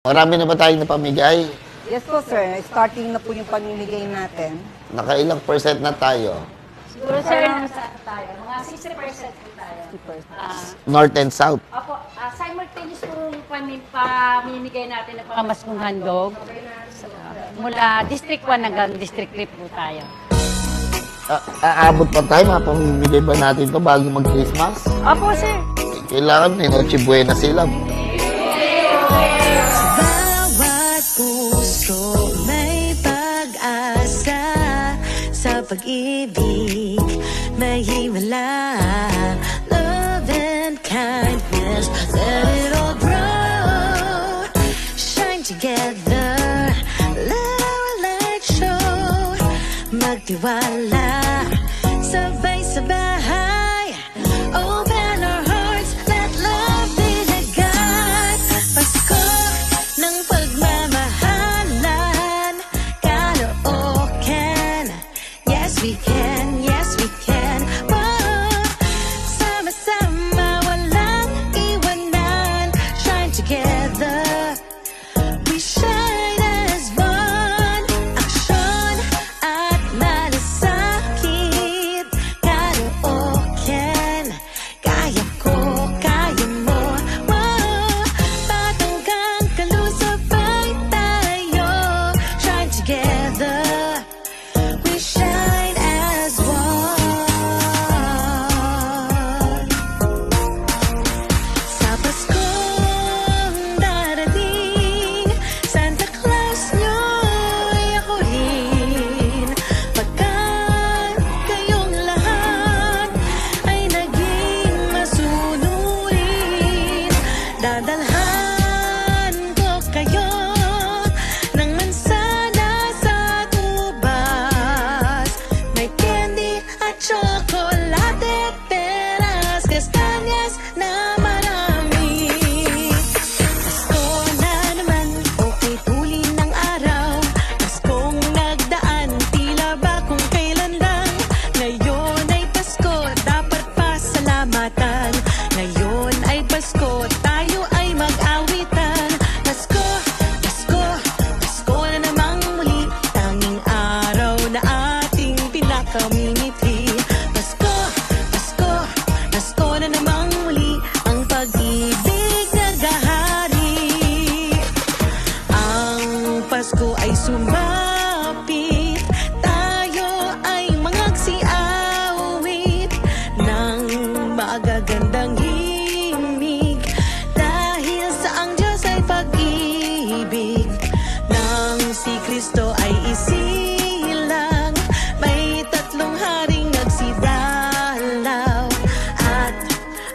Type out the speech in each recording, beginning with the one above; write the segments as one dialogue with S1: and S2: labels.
S1: Marami na ba tayong napamigay?
S2: Yes po, sir. Starting na po yung pamimigay natin.
S1: Nakailang percent na tayo?
S3: Siguro sir, nasa tayo. Mga 60% po tayo.
S1: North and South.
S3: Opo, simultaneous po pamimigay natin ng pamaskong handog. Mula District 1 hanggang District 3 po tayo.
S1: Aabot pa tayo, mapamimigay ba natin to bago mag-Christmas?
S3: Opo, sir.
S1: Kailangan may Noche Buena sila.
S4: Bawat puso may pag-asa sa pag-ibig, may himala, love and kindness, let it all grow, shine together, let our light show, magtiwala, sabay-sabay, open our hearts, let love be the guide. Pasko ng pagmamahalan, kalookan, yes we can, yes we can. Whoa, sama-sama, walang iwanan, shine together, we shine as one. Aksyon at malasakit, kalookan, kaya ko, kaya mo. Whoa, patanggang kalusabay tayo, shine together, we shine as one. Sa Paskong darating, Santa Claus nyo'y akuhin. Pagkat kayong lahat ay naging masunurin, dadalhan ko kayo ng mansana sa tubas. May candy at tsokolate, peras, kastanyas na marami. Pasko na naman, okay huli ng araw. Paskong nagdaan, tila ba kung kailan lang. Ngayon ay Pasko, dapat pasalamatan. Ngayon ay Pasko, tayo ay mag-awitan. Pasko, Pasko, Pasko na namang muli, tanging araw na ating pinakamimiti. Pasko, Pasko, Pasko na namang muli, ang pag-ibig naghahari. Ang Pasko ay sumapit, tayo ay mangagsiawit ng magagandang himig, dahil sa ang Diyos ay pag-ibig. Nang si Kristo ay isilang, may tatlong haring nagsidalaw, at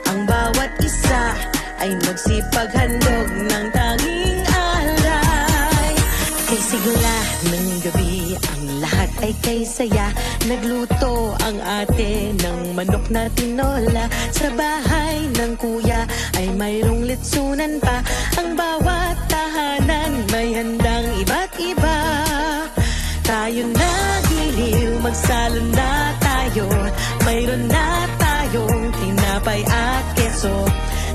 S4: ang bawat isa ay magsipaghandog ng tanging alay. Kay sigla ng gabi, ang lahat ay kay saya. Nagluto ang ate ng manok na tinola. Sa bahay ng kuya ay mayroong litsunan pa. Ang bawat tahanan may handang iba't iba. Tayo na giliw, magsalo na tayo. Mayroon na tayong tinapay at keso.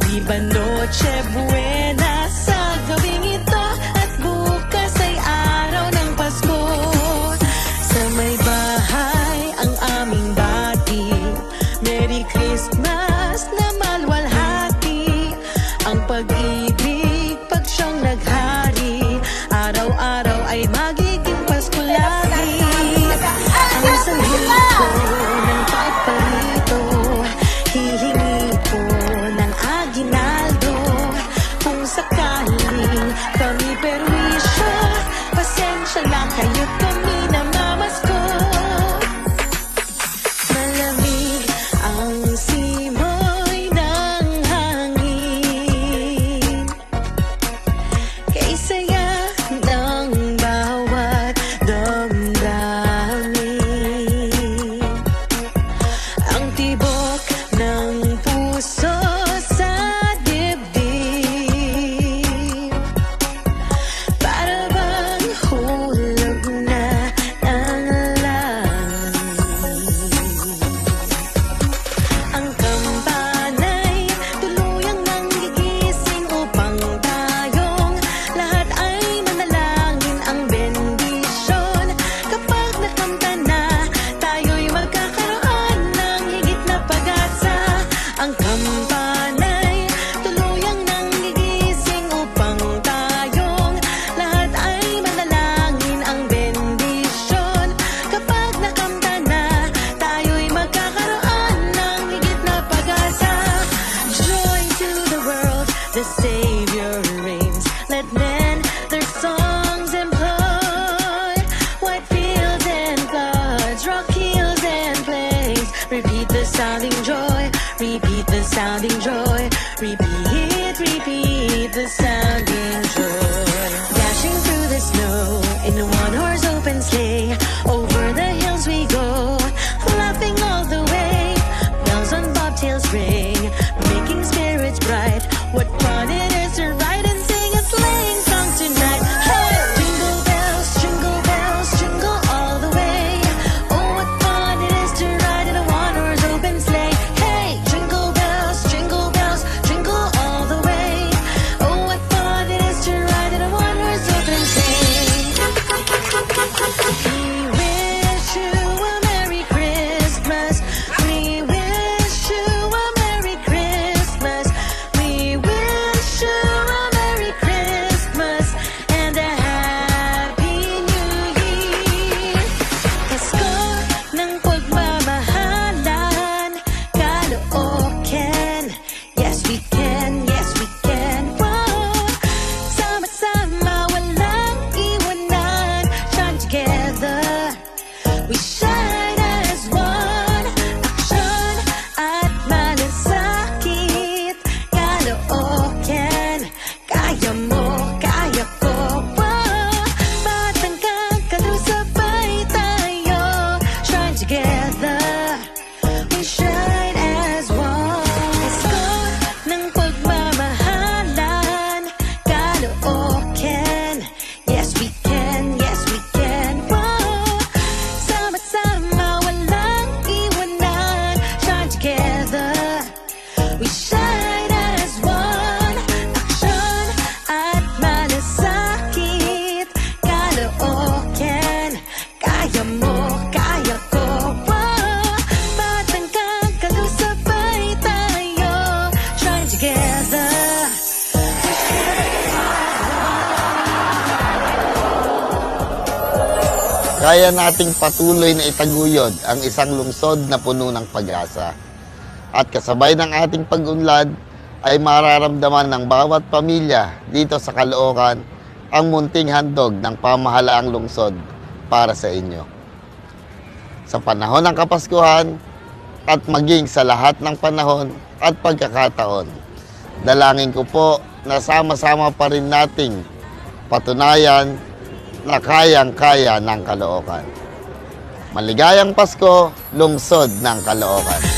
S4: Di ba Noche Buena sa gawing ito? At bukas ay araw ng Pasko. Sa may bahay ang aming bati, Merry Christmas na malwalhati. Ang pag-ibig pag siyang naghari, araw-araw ay magiging Pasko lagi. Ang sanhi ko ng pagparito, hihingi ko ng aginaldo. Kung sa sounding joy. Repeat the sounding joy. Repeat, repeat the sounding joy. Dashing through the snow in a one-horse open sleigh. Over the hills we go, laughing all the way. Bells on bobtails ring, making spirits bright. What fun it is to ride and sing a sleighing song tonight. Hey! Jingle bells, jingle all the way. Oh, what fun it is to ride in a one-horse open sleigh. Hey! Jingle bells, jingle all the way. Oh, what fun it is to ride in a one-horse open sleigh. We wish you a Merry Christmas. We wish you a Merry Christmas. We wish you a Merry Christmas and a Happy New Year. Pasko ng pagmamahalan, Caloocan. Yes, we can, yes, we can. Whoa. Sama-sama, walang iwanan. Shine together, we shine as one. Aksyon at malasakit, Caloocan. Kaya mo, kaya ko. Whoa. Batang kakalusabay tayo. Shine together, we shine as one. Pasko ng pagmamahalan, Caloocan. Yes, we can, yes, we can. Whoa. Sama-sama, walang iwanan. Shine together, we shine as one. Aksyon at malasakit, Caloocan. Kaya mo, kaya ko. Whoa. Batang kakalusabay tayo. Shine together.
S1: Kaya nating patuloy na itaguyod ang isang lungsod na puno ng pag-asa. At kasabay ng ating pag-unlad ay mararamdaman ng bawat pamilya dito sa Caloocan ang munting handog ng pamahalaang lungsod para sa inyo. Sa panahon ng Kapaskuhan at maging sa lahat ng panahon at pagkakataon, dalangin ko po na sama-sama pa rin nating patunayan na kayang-kaya ng Caloocan. Maligayang Pasko, lungsod ng Caloocan.